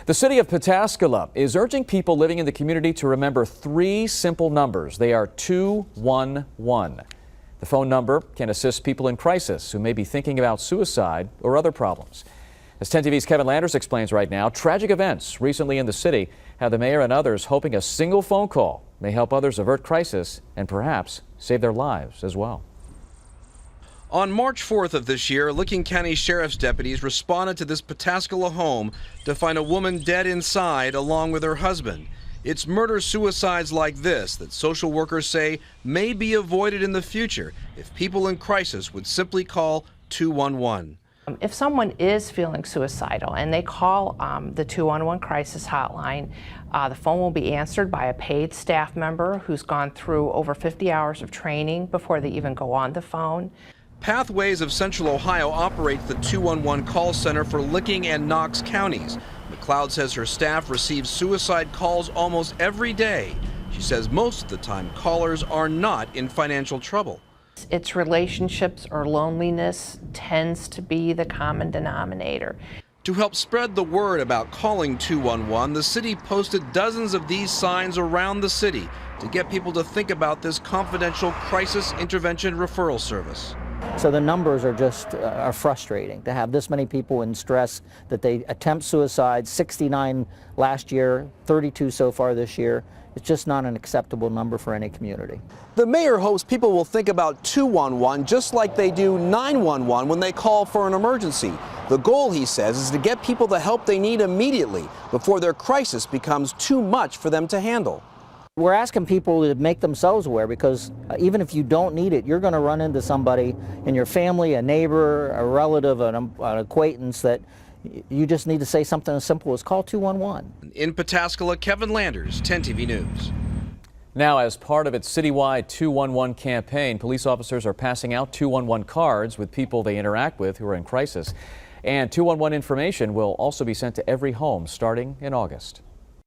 The city of Pataskala is urging people living in the community to remember 3 simple numbers. They are 211. The phone number can assist people in crisis who may be thinking about suicide or other problems. As 10 TV's Kevin Landers explains right now, tragic events recently in the city have the mayor and others hoping a single phone call may help others avert crisis and perhaps save their lives as well. On March 4th of this year, Licking County Sheriff's deputies responded to this Pataskala home to find a woman dead inside along with her husband. It's murder-suicides like this that social workers say may be avoided in the future if people in crisis would simply call 211. If someone is feeling suicidal and they call the 211 crisis hotline, the phone will be answered by a paid staff member who's gone through over 50 hours of training before they even go on the phone. Pathways of Central Ohio operates the 211 call center for Licking and Knox counties. McLeod says her staff receives suicide calls almost every day. She says most of the time callers are not in financial trouble. It's relationships or loneliness tends to be the common denominator. To help spread the word about calling 211, the city posted dozens of these signs around the city to get people to think about this confidential crisis intervention referral service. So the numbers are just are frustrating to have this many people in stress that they attempt suicide, 69 last year, 32 so far this year. It's just not an acceptable number for any community. The mayor hopes people will think about 211 just like they do 911 when they call for an emergency. The goal, he says, is to get people the help they need immediately before their crisis becomes too much for them to handle. We're asking people to make themselves aware because even if you don't need it, you're going to run into somebody in your family, a neighbor, a relative, an acquaintance that you just need to say something as simple as call 211. In Pataskala, Kevin Landers, 10 TV News. Now, as part of its citywide 211 campaign, police officers are passing out 211 cards with people they interact with who are in crisis. And 211 information will also be sent to every home starting in August.